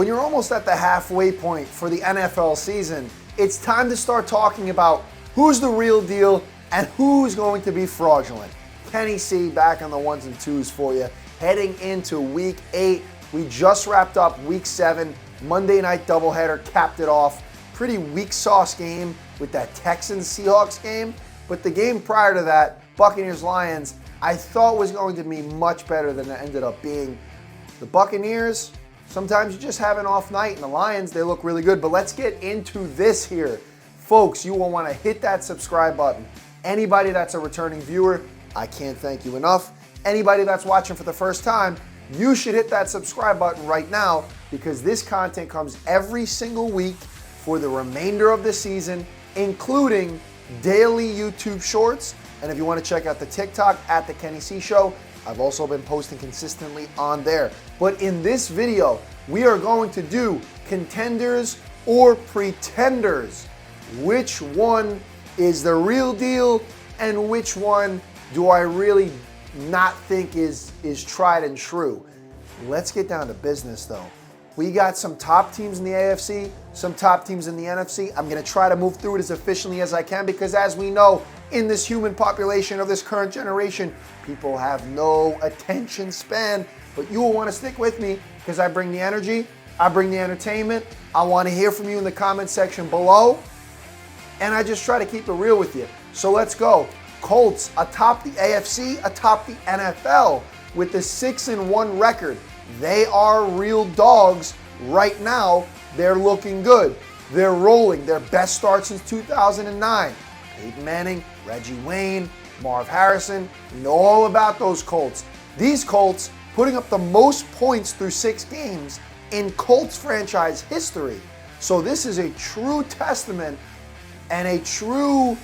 when you're almost at the halfway point for the NFL season, it's time to start talking about who's the real deal and who's going to be fraudulent. Kenny C back on the ones and twos for you. Heading into week 8, we just wrapped up week 7. Monday night doubleheader capped it off. Pretty weak sauce game with that Texans-Seahawks game. But the game prior to that, Buccaneers-Lions, I thought was going to be much better than it ended up being. The Buccaneers, sometimes you just have an off night, and the Lions, they look really good. But let's get into this here. Folks, you will want to hit that subscribe button. Anybody that's a returning viewer, I can't thank you enough. Anybody that's watching for the first time, you should hit that subscribe button right now because this content comes every single week for the remainder of the season, including daily YouTube shorts. And if you want to check out the TikTok at The Kenny C Show, I've also been posting consistently on there. But in this video, we are going to do contenders or pretenders. Which one is the real deal and which one do I really not think is tried and true? Let's get down to business though. We got some top teams in the AFC, some top teams in the NFC. I'm going to try to move through it as efficiently as I can because as we know, in this human population of this current generation, people have no attention span. But you will want to stick with me because I bring the energy, I bring the entertainment. I want to hear from you in the comment section below. And I just try to keep it real with you. So let's go. Colts atop the AFC, atop the NFL with the 6-1 record. They are real dogs right now. They're looking good. They're rolling. Their best start since 2009. Peyton Manning, Reggie Wayne, Marv Harrison. We know all about those Colts. These Colts putting up the most points through 6 games in Colts franchise history. So this is a true testament and a true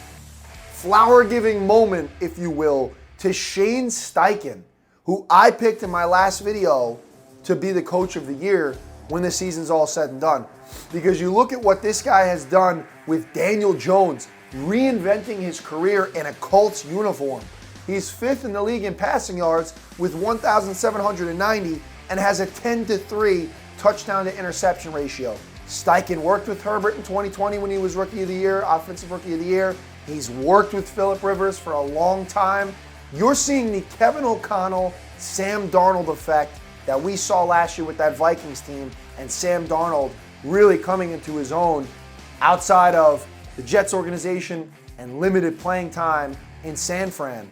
flower-giving moment, if you will, to Shane Steichen, who I picked in my last video to be the coach of the year when the season's all said and done. Because you look at what this guy has done with Daniel Jones, reinventing his career in a Colts uniform. He's 5th in the league in passing yards with 1,790 and has a 10-3 touchdown to interception ratio. Steichen worked with Herbert in 2020 when he was Rookie of the Year, Offensive Rookie of the Year. He's worked with Phillip Rivers for a long time. You're seeing the Kevin O'Connell, Sam Darnold effect that we saw last year with that Vikings team, and Sam Darnold really coming into his own outside of the Jets organization and limited playing time in San Fran.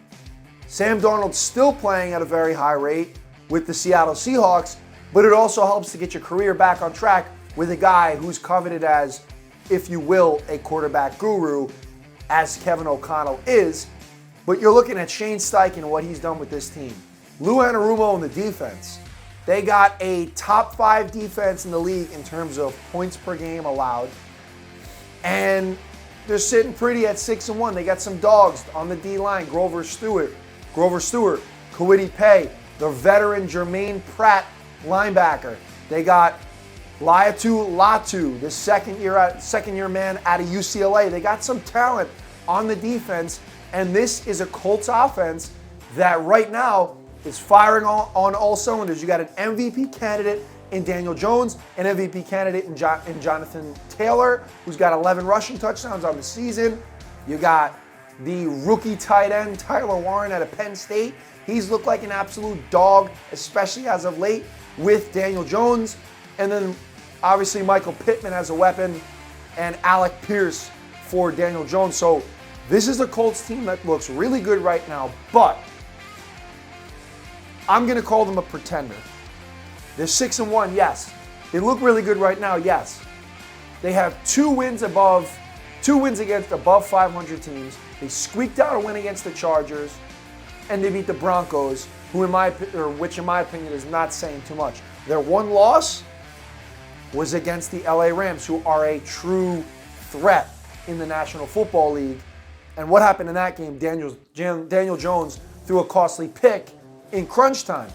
Sam Darnold's still playing at a very high rate with the Seattle Seahawks, but it also helps to get your career back on track with a guy who's coveted as, if you will, a quarterback guru, as Kevin O'Connell is. But you're looking at Shane Steichen and what he's done with this team. Lou Anarumo in the defense. They got a top 5 defense in the league in terms of points per game allowed. And they're sitting pretty at 6-1. They got some dogs on the D-line. Grover Stewart, Kwity Paye, the veteran Jermaine Pratt linebacker. They got Laiatu Latu, the second year man out of UCLA. They got some talent on the defense, and this is a Colts offense that right now is firing on all cylinders. You got an MVP candidate in Daniel Jones, an MVP candidate in Jonathan Taylor, who's got 11 rushing touchdowns on the season. You got the rookie tight end Tyler Warren out of Penn State. He's looked like an absolute dog, especially as of late with Daniel Jones. And then obviously Michael Pittman as a weapon and Alec Pierce for Daniel Jones. So this is a Colts team that looks really good right now, but I'm going to call them a pretender. They're 6-1, yes. They look really good right now, yes. They have 2 wins against above 500 teams. They squeaked out a win against the Chargers, and they beat the Broncos, which in my opinion is not saying too much. Their one loss was against the LA Rams, who are a true threat in the National Football League. And what happened in that game? Daniel Jones threw a costly pick in crunch time.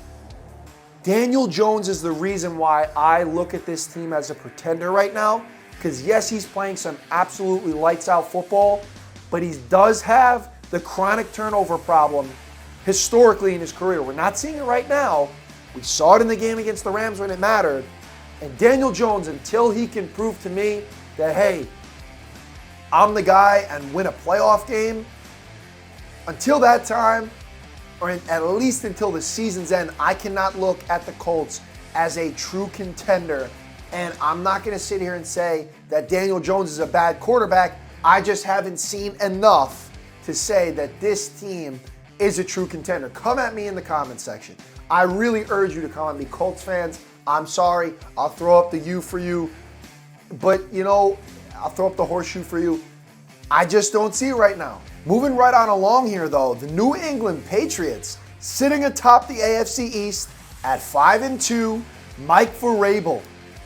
Daniel Jones is the reason why I look at this team as a pretender right now, because yes, he's playing some absolutely lights out football, but he does have the chronic turnover problem historically in his career. We're not seeing it right now. We saw it in the game against the Rams when it mattered, And Daniel Jones, until he can prove to me that, hey, I'm the guy and win a playoff game, until that time, or at least until the season's end, I cannot look at the Colts as a true contender. And I'm not going to sit here and say that Daniel Jones is a bad quarterback. I just haven't seen enough to say that this team is a true contender. Come at me in the comment section. I really urge you to come at me. Colts fans, I'm sorry. I'll throw up the U for you. But, I'll throw up the horseshoe for you. I just don't see it right now. Moving right on along here, though, the New England Patriots sitting atop the AFC East at 5-2. Mike Vrabel.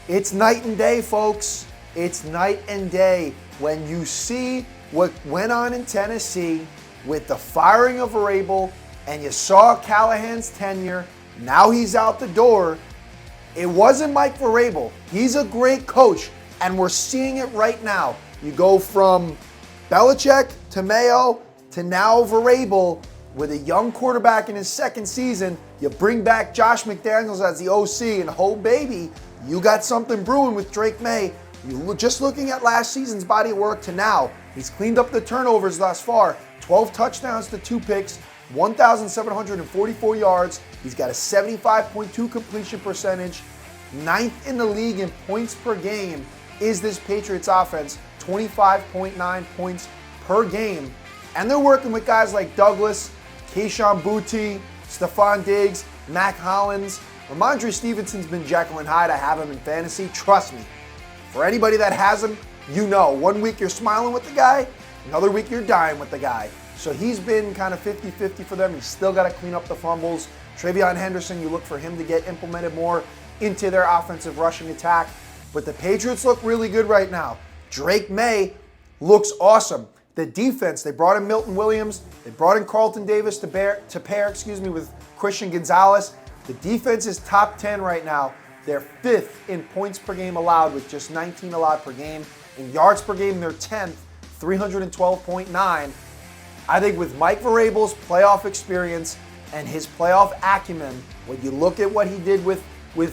It's night and day, folks. It's night and day when you see what went on in Tennessee with the firing of Vrabel, and you saw Callahan's tenure. Now he's out the door. It wasn't Mike Vrabel. He's a great coach, and we're seeing it right now. You go from Belichick to Mayo to now Vrabel with a young quarterback in his second season. You bring back Josh McDaniels as the OC, and oh baby, you got something brewing with Drake May. You just looking at last season's body of work to now, he's cleaned up the turnovers thus far. 12 touchdowns to 2 picks, 1,744 yards. He's got a 75.2 completion percentage. 9th in the league in points per game is this Patriots offense, 25.9 points per game. And they're working with guys like Douglas, Kayshon Boutte, Stephon Diggs, Mac Hollins. Ramondre Stevenson's been Jekyll and Hyde. I have him in fantasy. Trust me. For anybody that has him, you know. 1 week you're smiling with the guy, another week you're dying with the guy. So he's been kind of 50-50 for them. He's still got to clean up the fumbles. Travion Henderson, you look for him to get implemented more into their offensive rushing attack. But the Patriots look really good right now. Drake May looks awesome. The defense, they brought in Milton Williams. They brought in Carlton Davis to pair with Christian Gonzalez. The defense is top 10 right now. They're 5th in points per game allowed with just 19 allowed per game. In yards per game, they're 10th, 312.9. I think with Mike Vrabel's playoff experience and his playoff acumen, when you look at what he did with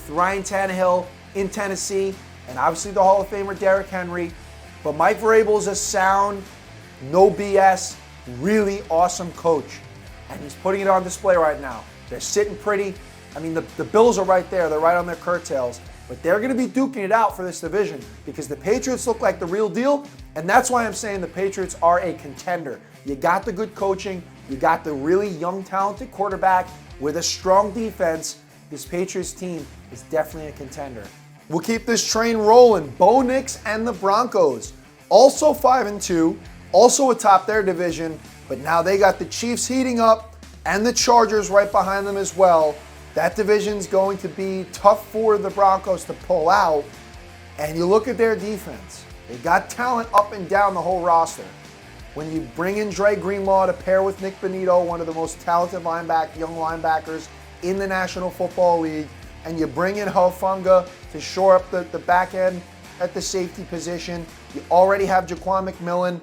Ryan Tannehill in Tennessee, and obviously the Hall of Famer Derrick Henry, but Mike Vrabel's a sound, no BS, really awesome coach. And he's putting it on display right now. They're sitting pretty. I mean, the Bills are right there. They're right on their curtails. But they're going to be duking it out for this division because the Patriots look like the real deal. And that's why I'm saying the Patriots are a contender. You got the good coaching. You got the really young, talented quarterback with a strong defense. This Patriots team is definitely a contender. We'll keep this train rolling. Bo Nix and the Broncos, also 5-2, also atop their division. But now they got the Chiefs heating up and the Chargers right behind them as well. That division's going to be tough for the Broncos to pull out. And you look at their defense. They got talent up and down the whole roster. When you bring in Dre Greenlaw to pair with Nick Bonito, one of the most talented young linebackers in the National Football League, and you bring in Hufanga to shore up the back end at the safety position, you already have Jaquan McMillan,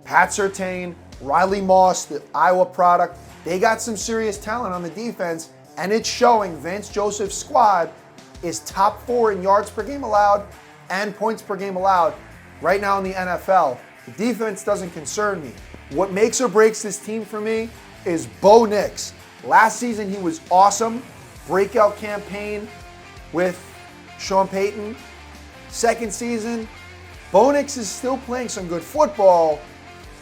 Pat Surtain, Riley Moss, the Iowa product. They got some serious talent on the defense. And it's showing. Vance Joseph's squad is top 4 in yards per game allowed and points per game allowed right now in the NFL. The defense doesn't concern me. What makes or breaks this team for me is Bo Nix. Last season he was awesome. Breakout campaign with Sean Payton. Second season, Bo Nix is still playing some good football,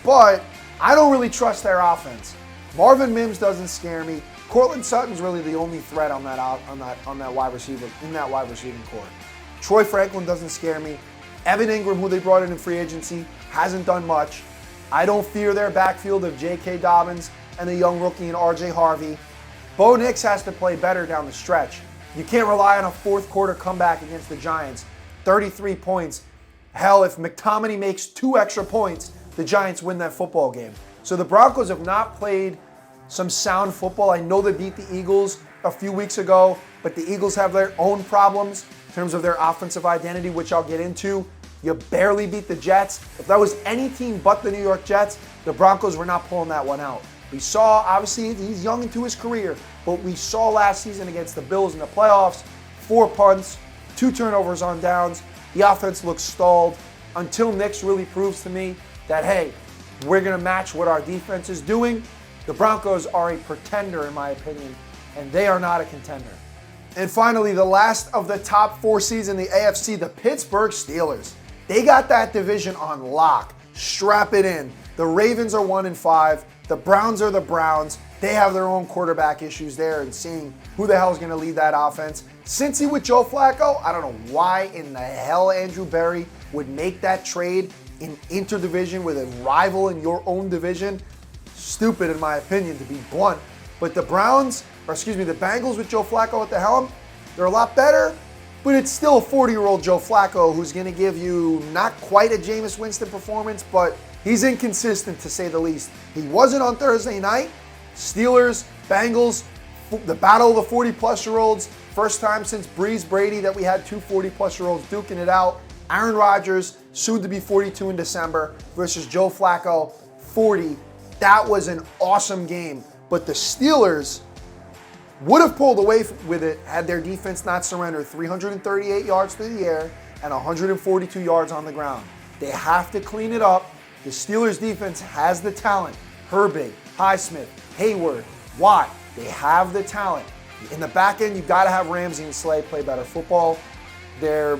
but I don't really trust their offense. Marvin Mims doesn't scare me. Cortland Sutton's really the only threat on that wide receiving core. Troy Franklin doesn't scare me. Evan Ingram, who they brought in free agency, hasn't done much. I don't fear their backfield of J.K. Dobbins and the young rookie in R.J. Harvey. Bo Nix has to play better down the stretch. You can't rely on a fourth quarter comeback against the Giants. 33 points. Hell, if McTominay makes 2 extra points, the Giants win that football game. So the Broncos have not played some sound football. I know they beat the Eagles a few weeks ago, but the Eagles have their own problems in terms of their offensive identity, which I'll get into. You barely beat the Jets. If that was any team but the New York Jets, the Broncos were not pulling that one out. We saw, obviously, he's young into his career, but we saw last season against the Bills in the playoffs, 4 punts, 2 turnovers on downs. The offense looks stalled until Nix really proves to me that, hey, we're going to match what our defense is doing. The Broncos are a pretender, in my opinion, and they are not a contender. And finally, the last of the top 4 seeds in the AFC, the Pittsburgh Steelers. They got that division on lock. Strap it in. The Ravens are 1-5. The Browns are the Browns. They have their own quarterback issues there and seeing who the hell is going to lead that offense. Cincy with Joe Flacco, I don't know why in the hell Andrew Berry would make that trade in interdivision with a rival in your own division. Stupid in my opinion, to be blunt. But the Bengals with Joe Flacco at the helm, they're a lot better, but it's still a 40-year-old Joe Flacco who's going to give you not quite a Jameis Winston performance, but he's inconsistent to say the least. He wasn't on Thursday night. Steelers, Bengals, the battle of the 40-plus-year-olds. First time since Breeze Brady that we had 2 40-plus-year-olds duking it out. Aaron Rodgers, soon to be 42 in December, versus Joe Flacco, 40. That was an awesome game. But the Steelers would have pulled away with it had their defense not surrendered 338 yards through the air and 142 yards on the ground. They have to clean it up. The Steelers defense has the talent. Herbig, Highsmith, Hayward, Watt, they have the talent. In the back end, you've got to have Ramsey and Slay play better football. Their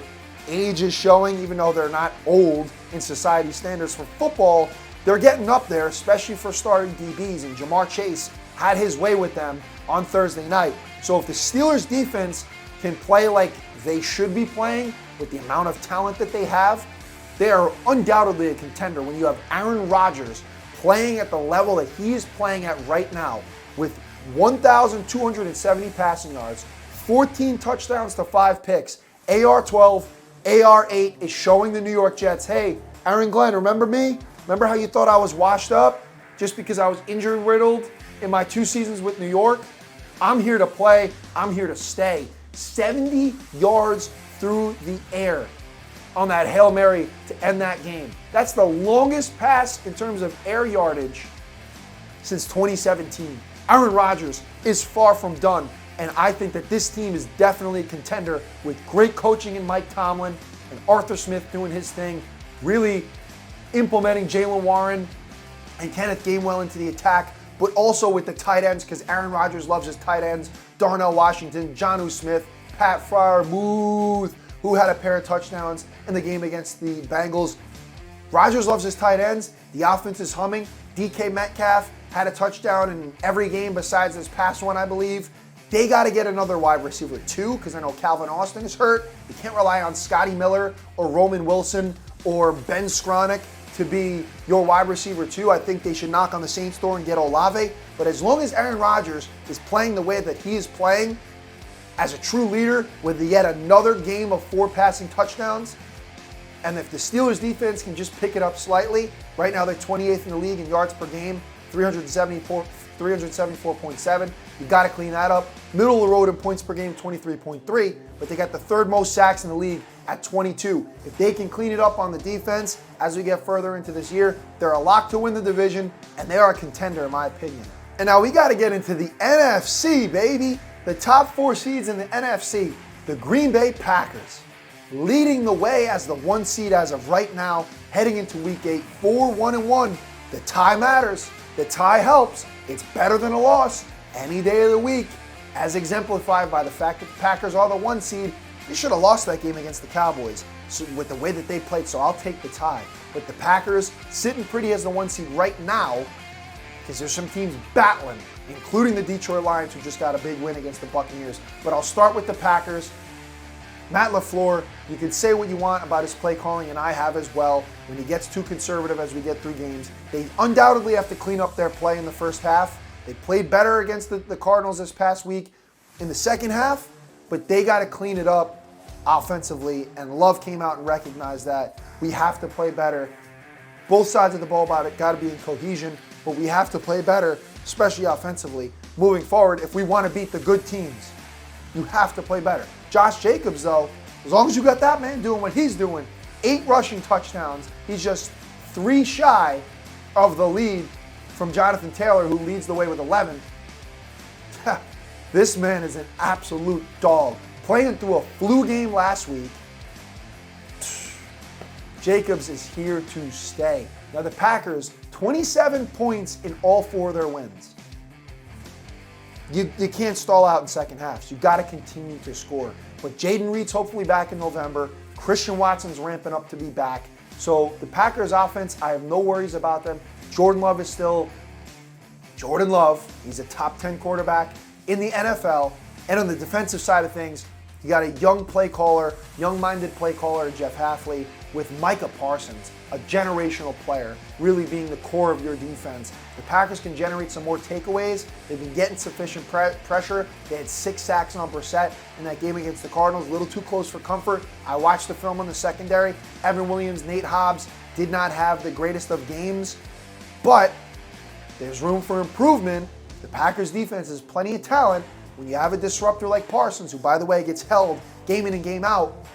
age is showing, even though they're not old in society standards for football, they're getting up there, especially for starting DBs, and Jamar Chase had his way with them on Thursday night. So if the Steelers defense can play like they should be playing with the amount of talent that they have, they are undoubtedly a contender. When you have Aaron Rodgers playing at the level that he is playing at right now with 1,270 passing yards, 14 touchdowns to 5 picks, AR-12, AR-8 is showing the New York Jets, hey, Aaron Glenn, remember me? Remember how you thought I was washed up just because I was injury-riddled in my 2 seasons with New York? I'm here to play. I'm here to stay. 70 yards through the air on that Hail Mary to end that game. That's the longest pass in terms of air yardage since 2017. Aaron Rodgers is far from done, and I think that this team is definitely a contender with great coaching in Mike Tomlin and Arthur Smith doing his thing, really implementing Jaylen Warren and Kenneth Gainwell into the attack, but also with the tight ends, because Aaron Rodgers loves his tight ends. Darnell Washington, Jonnu Smith, Pat Freiermuth, who had a pair of touchdowns in the game against the Bengals. Rodgers loves his tight ends. The offense is humming. DK Metcalf had a touchdown in every game besides this past one, I believe. They got to get another wide receiver too, because I know Calvin Austin is hurt. You can't rely on Scotty Miller or Roman Wilson or Ben Skronik to be your wide receiver too. I think they should knock on the Saints' door and get Olave. But as long as Aaron Rodgers is playing the way that he is playing, as a true leader with yet another game of 4 passing touchdowns, and if the Steelers defense can just pick it up slightly, right now they're 28th in the league in yards per game, 374.7. You got to clean that up. Middle of the road in points per game, 23.3, but they got the 3rd most sacks in the league at 22. If they can clean it up on the defense as we get further into this year, they're a lock to win the division, and they are a contender in my opinion. And now we got to get into the NFC, baby. The top 4 seeds in the NFC, the Green Bay Packers, leading the way as the 1 seed as of right now, heading into Week 8, 4-1-1. The tie matters. The tie helps. It's better than a loss any day of the week, as exemplified by the fact that the Packers are the 1 seed. They should have lost that game against the Cowboys with the way that they played, so I'll take the tie. But the Packers sitting pretty as the 1 seed right now, because there's some teams battling, including the Detroit Lions, who just got a big win against the Buccaneers. But I'll start with the Packers. Matt LaFleur, you can say what you want about his play calling, and I have as well. When he gets too conservative as we get through games, they undoubtedly have to clean up their play in the first half. They played better against the Cardinals this past week in the second half, but they got to clean it up offensively, and Love came out and recognized that. We have to play better. Both sides of the ball got to be in cohesion, but we have to play better, especially offensively, moving forward if we want to beat the good teams. You have to play better. Josh Jacobs, though, as long as you got that man doing what he's doing, 8 rushing touchdowns, he's just 3 shy of the lead from Jonathan Taylor, who leads the way with 11. This man is an absolute dog. Playing through a flu game last week, Jacobs is here to stay. Now the Packers, 27 points in all 4 of their wins. You can't stall out in second halves. You got to continue to score. But Jaden Reed's hopefully back in November. Christian Watson's ramping up to be back. So the Packers offense, I have no worries about them. Jordan Love is still Jordan Love. He's a top 10 quarterback in the NFL. And on the defensive side of things, you got a young play caller, young-minded play caller, Jeff Hafley, with Micah Parsons, a generational player, really being the core of your defense. The Packers can generate some more takeaways. They've been getting sufficient pressure. They had 6 sacks on Brissett in that game against the Cardinals, a little too close for comfort. I watched the film on the secondary. Evan Williams, Nate Hobbs did not have the greatest of games, but there's room for improvement. The Packers defense has plenty of talent. When you have a disruptor like Parsons, who, by the way, gets held game in and game out,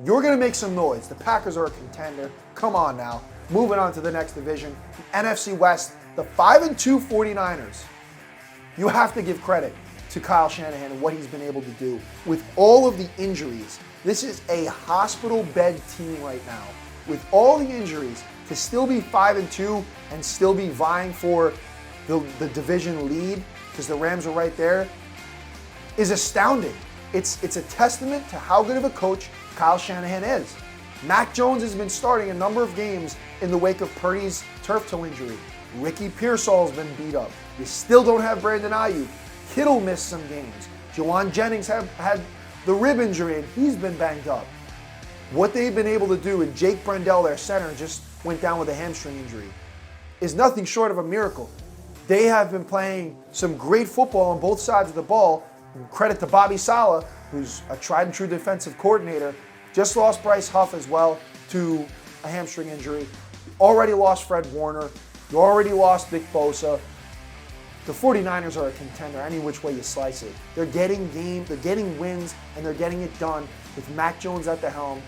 you're going to make some noise. The Packers are a contender. Come on now. Moving on to the next division, the NFC West, the 5-2 49ers. You have to give credit to Kyle Shanahan and what he's been able to do. With all of the injuries, this is a hospital bed team right now. With all the injuries, to still be 5-2 and still be vying for the division lead, because the Rams are right there, is astounding. It's a testament to how good of a coach Kyle Shanahan is. Mac Jones has been starting a number of games in the wake of Purdy's turf toe injury. Ricky Pearsall's been beat up. You still don't have Brandon Ayuk. Kittle missed some games. Jawan Jennings had the rib injury and he's been banged up. What they've been able to do, and Jake Brendel, their center, just went down with a hamstring injury, is nothing short of a miracle. They have been playing some great football on both sides of the ball. Credit to Bobby Saleh, who's a tried and true defensive coordinator. Just lost Bryce Huff as well to a hamstring injury. You already lost Fred Warner. You already lost Nick Bosa. The 49ers are a contender any which way you slice it. They're getting games, they're getting wins, and they're getting it done with Mac Jones at the helm.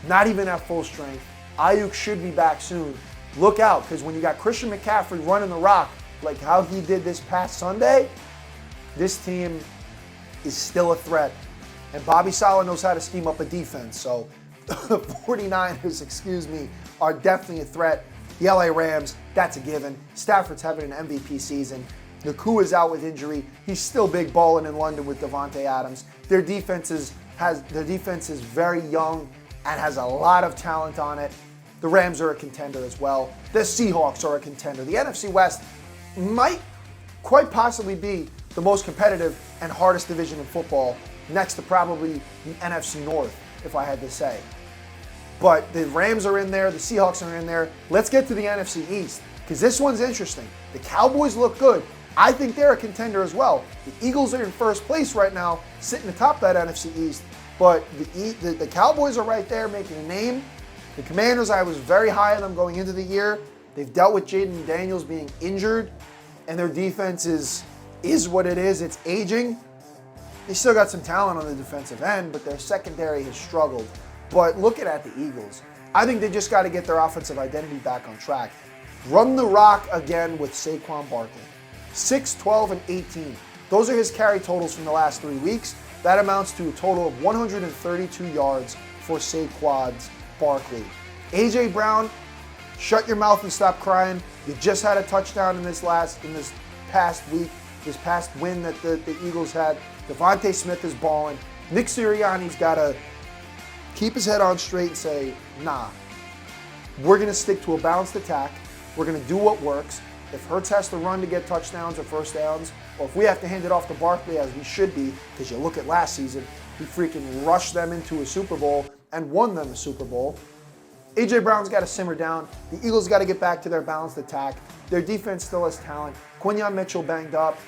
Not even at full strength. Ayuk should be back soon. Look out, because when you got Christian McCaffrey running the rock like how he did this past Sunday, this team is still a threat. And Bobby Saleh knows how to scheme up a defense. So the 49ers, are definitely a threat. The LA Rams, that's a given. Stafford's having an MVP season. Nakua is out with injury. He's still big balling in London with Devontae Adams. Their defense is very young and has a lot of talent on it. The Rams are a contender as well. The Seahawks are a contender. The NFC West might quite possibly be the most competitive and hardest division in football, next to probably the NFC North, if I had to say. But the Rams are in there, the Seahawks are in there. Let's get to the NFC East, because this one's interesting. The Cowboys look good. I think they're a contender as well. The Eagles are in first place right now, sitting atop that NFC East. But the Cowboys are right there making a name. The Commanders, I was very high on them going into the year. They've dealt with Jaden Daniels being injured, and their defense is what it is. It's aging. They still got some talent on the defensive end, but their secondary has struggled. But looking at the Eagles, I think they just got to get their offensive identity back on track. Run the rock again with Saquon Barkley. 6, 12, and 18. Those are his carry totals from the last 3 weeks. That amounts to a total of 132 yards for Saquon Barkley. A.J. Brown, shut your mouth and stop crying. You just had a touchdown in this past week, this past win that the Eagles had. Devontae Smith is balling. Nick Sirianni's got to keep his head on straight and say, nah, we're going to stick to a balanced attack. We're going to do what works. If Hurts has to run to get touchdowns or first downs, or if we have to hand it off to Barkley, as we should be, because you look at last season, he freaking rushed them into a Super Bowl and won them a Super Bowl. A.J. Brown's got to simmer down. The Eagles got to get back to their balanced attack. Their defense still has talent. Quinyon Mitchell banged up.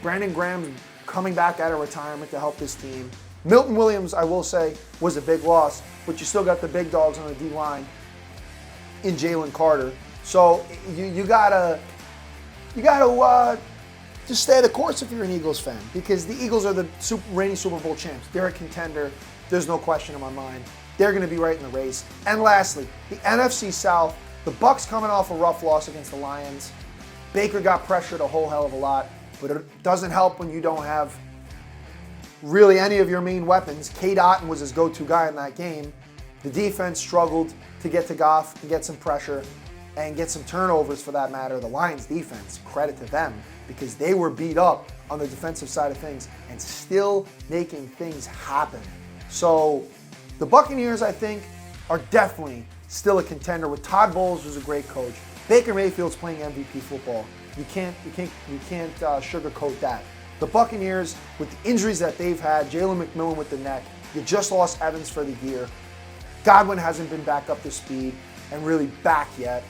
Brandon Graham's coming back out of retirement to help this team. Milton Williams, I will say, was a big loss, but you still got the big dogs on the D-line in Jalen Carter. So you gotta just stay the course if you're an Eagles fan, because the Eagles are the reigning Super Bowl champs. They're a contender. There's no question in my mind. They're going to be right in the race. And lastly, the NFC South, the Bucs coming off a rough loss against the Lions. Baker got pressured a whole hell of a lot, but it doesn't help when you don't have really any of your main weapons. Cade Otton was his go-to guy in that game. The defense struggled to get to Goff and get some pressure and get some turnovers for that matter. The Lions defense, credit to them, because they were beat up on the defensive side of things and still making things happen. So the Buccaneers, I think, are definitely still a contender with Todd Bowles, who's a great coach. Baker Mayfield's playing MVP football. You can't sugarcoat that. The Buccaneers, with the injuries that they've had, Jalen McMillan with the neck, you just lost Evans for the year. Godwin hasn't been back up to speed and really back yet.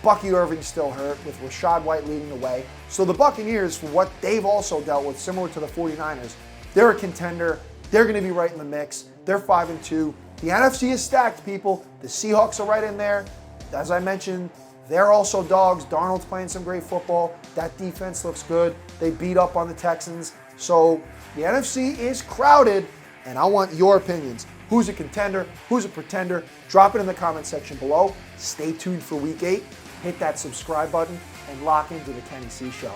Bucky Irving's still hurt with Rachaad White leading the way. So the Buccaneers, for what they've also dealt with, similar to the 49ers, they're a contender. They're going to be right in the mix. They're 5-2. The NFC is stacked, people. The Seahawks are right in there. As I mentioned, they're also dogs. Darnold's playing some great football. That defense looks good. They beat up on the Texans. So the NFC is crowded, and I want your opinions. Who's a contender? Who's a pretender? Drop it in the comment section below. Stay tuned for Week 8. Hit that subscribe button and lock into the Kenny C Show.